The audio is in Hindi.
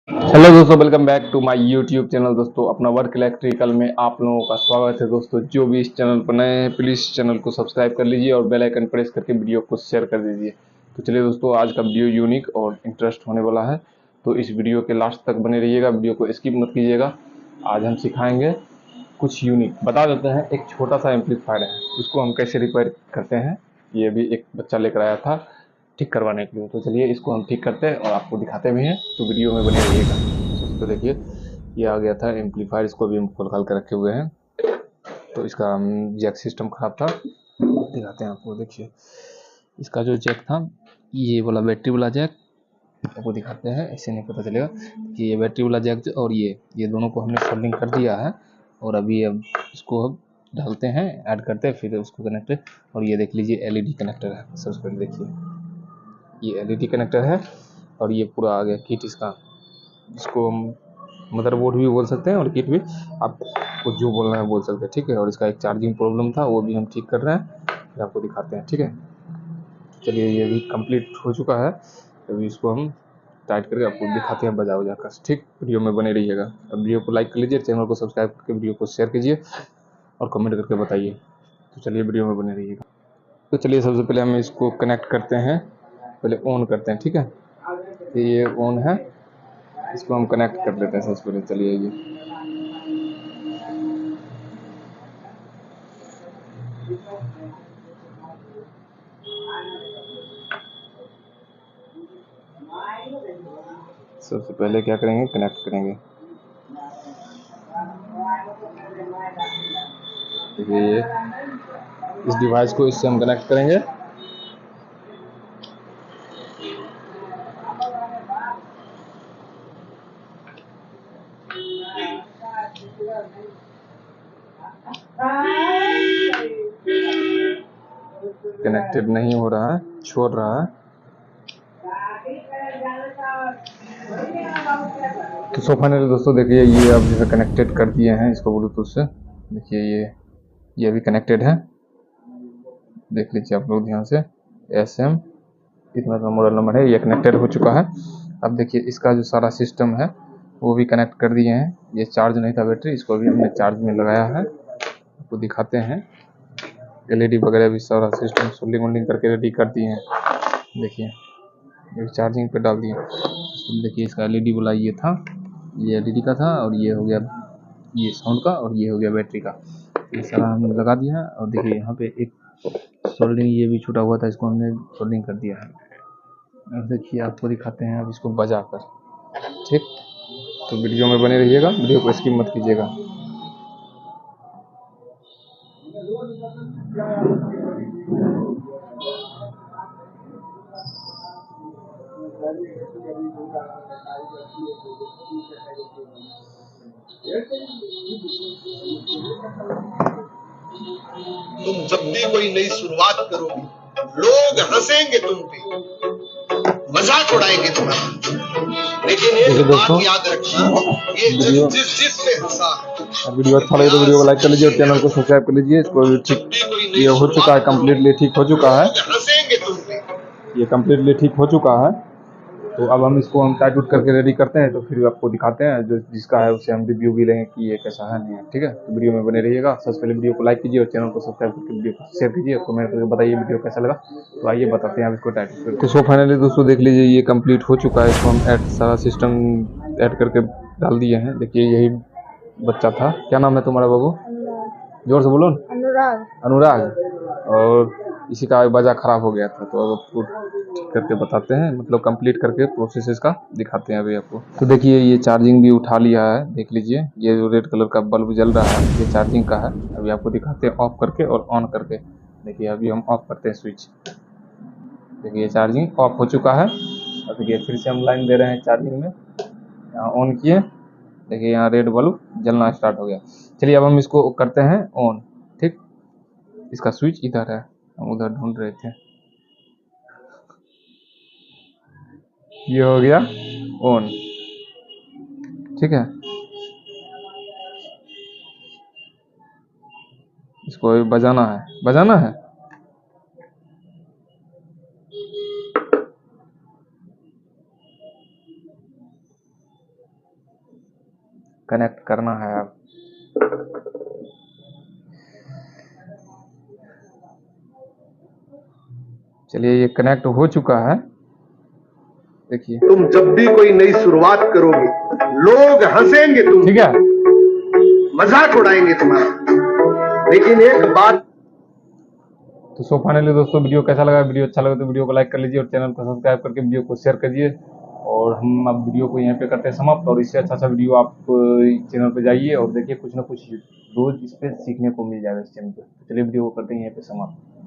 हेलो दोस्तों, welcome back to my YouTube channel. दोस्तों, अपना वर्क इलेक्ट्रिकल में आप लोगों का स्वागत है। दोस्तों, जो भी इस चैनल पर नए हैं प्लीज़ चैनल को सब्सक्राइब कर लीजिए और बेल आइकन प्रेस करके वीडियो को शेयर कर दीजिए। तो चलिए दोस्तों, आज का वीडियो यूनिक और इंटरेस्ट होने वाला है, तो इस वीडियो के लास्ट तक बने रहिएगा, वीडियो को स्किप मत कीजिएगा। आज हम सिखाएंगे कुछ यूनिक। बता देते हैं, एक छोटा सा एम्पलीफायर है, उसको हम कैसे रिपेयर करते हैं। ये भी एक बच्चा लेकर आया था ठीक करवाने के लिए। तो चलिए इसको हम ठीक करते हैं और आपको दिखाते भी हैं, तो वीडियो में बने रहिएगा। तो सबसे पहले देखिए, ये आ गया था एम्पलीफायर, इसको भी हम खोल खाल कर रखे हुए हैं। तो इसका जैक सिस्टम खराब था, दिखाते हैं आपको। देखिए, इसका जो जैक था, ये वाला बैटरी वाला जैक आपको दिखाते हैं, ऐसे नहीं पता चलेगा कि ये बैटरी वाला जैक और ये दोनों को हमने सोल्डिंग कर दिया है। और अभी अब इसको हम डालते हैं, ऐड करते हैं, फिर उसको कनेक्ट। और ये देख लीजिए एलईडी कनेक्टर है। सबसे पहले देखिए, ये एलईडी कनेक्टर है और ये पूरा आ गया किट इसका। इसको हम मदरबोर्ड भी बोल सकते हैं और किट भी, आपको जो बोलना है बोल सकते हैं, ठीक है। और इसका एक चार्जिंग प्रॉब्लम था, वो भी हम ठीक कर रहे हैं, फिर आपको दिखाते हैं, ठीक है। चलिए, ये भी कंप्लीट हो चुका है। अभी इसको हम टाइट करके आपको दिखाते हैं बजा बजा कर, ठीक। वीडियो में बने रहिएगा। अब वीडियो को लाइक कर लीजिए, चैनल को सब्सक्राइब करके वीडियो को शेयर कीजिए और कमेंट करके बताइए। तो चलिए वीडियो में बने रहिएगा। तो चलिए, सबसे पहले हम इसको कनेक्ट करते हैं, पहले ऑन करते हैं, ठीक है। तो ये ऑन है, इसको हम कनेक्ट कर लेते हैं सबसे पहले। चलिए, ये सबसे पहले क्या करेंगे, कनेक्ट करेंगे। देखिए, ये इस डिवाइस को इससे हम कनेक्ट करेंगे। कनेक्टेड नहीं हो रहा है, छोड़ रहा है। तो सो फाइनली दोस्तों, देखिए ये अब जो है कनेक्टेड कर दिए हैं इसको ब्लूटूथ से। देखिए, ये भी कनेक्टेड है, देख लीजिए आप लोग ध्यान से। SM इतना का मॉडल नंबर है, ये कनेक्टेड हो चुका है। अब देखिए, इसका जो सारा सिस्टम है वो भी कनेक्ट कर दिए हैं। ये चार्ज नहीं था बैटरी, इसको भी हमने चार्ज में लगाया है, आपको दिखाते हैं। LED वगैरह भी सारा सिस्टम सोल्डिंग वोल्डिंग करके रेडी कर दिए हैं। देखिए, ये चार्जिंग पे डाल दिए। तो देखिए, इसका LED वाला ये था, ये LED का था, और ये हो गया ये साउंड का, और ये हो गया बैटरी का। ये सारा हमने लगा दिया है। और देखिए, यहाँ पे एक सोल्डिंग ये भी छूटा हुआ था, इसको हमने सोल्डिंग कर दिया है। अब देखिए, आपको दिखाते हैं अब इसको बजा कर, ठीक। तो वीडियो में बने रहिएगा, वीडियो को स्किप मत कीजिएगा। तुम जब भी कोई नई शुरुआत करोगे, लोग हंसेंगे तुम पे, मजाक उड़ाएंगे तुम्हारा, लेकिन एक बात याद रखना, ये जग जिस पे हंसा। वीडियो अच्छा लगे तो वीडियो को लाइक कर लीजिए और चैनल को सब्सक्राइब कर लीजिए। इसको ठीक, ये हो चुका है, कम्प्लीटली ठीक हो चुका है, हंसेंगे तुम पे। ये कम्प्लीटली ठीक हो चुका है। तो अब हम इसको टाइट उट करके रेडी करते हैं, तो फिर आपको दिखाते हैं। जो जिसका है उससे हम रिव्यू भी लेंगे कि ये कैसा है, नहीं है, ठीक है। तो वीडियो में बने रहिएगा। सबसे पहले वीडियो को लाइक कीजिए और चैनल को सब्सक्राइब करके वीडियो को शेयर कीजिए, कमेंट करके बताइए वीडियो कैसा लगा। तो आइए बताते हैं आप इसको टाइट करके। तो सो फाइनली दोस्तों, देख लीजिए, ये कंप्लीट हो चुका है। इसको हम सारा सिस्टम ऐड करके डाल दिए हैं। देखिए, यही बच्चा था। क्या नाम है तुम्हारा बाबू? जोर से बोलो। अनुराग। अनुराग। और इसी का बाजा खराब हो गया था, तो अब आपको ठीक करके बताते हैं, मतलब कंप्लीट करके प्रोसेस इसका दिखाते हैं अभी आपको। तो देखिए, ये चार्जिंग भी उठा लिया है, देख लीजिए। ये जो रेड कलर का बल्ब जल रहा है, ये चार्जिंग का है। अभी आपको दिखाते हैं ऑफ करके और ऑन करके। देखिए, अभी हम ऑफ करते हैं स्विच। देखिए, चार्जिंग ऑफ हो चुका है। और देखिए, फिर से हम लाइन दे रहे हैं चार्जिंग में, यहाँ ऑन किए। देखिए, यहाँ रेड बल्ब जलना स्टार्ट हो गया। चलिए, अब हम इसको करते हैं ऑन, ठीक। इसका स्विच इधर है, हम उधर ढूंढ रहे थे। ये हो गया ऑन, ठीक है। इसको बजाना है, बजाना है। कनेक्ट करना है अब। चलिए ये कनेक्ट हो चुका है, देखिए। तुम जब भी कोई नई शुरुआत करोगे, लोग हंसेंगे तुम, ठीक है, मजाक उड़ाएंगे तुम्हारा, लेकिन एक बात। तो सो फाइनली दोस्तों वीडियो कैसा लगा? वीडियो अच्छा लगा तो वीडियो को लाइक कर लीजिए और चैनल को सब्सक्राइब करके वीडियो को शेयर कीजिए। और हम अब वीडियो को यहीं पे करते हैं समाप्त। और इससे अच्छा वीडियो आप चैनल पे जाइए और देखिए, कुछ ना कुछ रोज इस पे सीखने को मिल जाएगा इस चैनल पे। तो चलिए वीडियो को करते हैं यहीं पे समाप्त।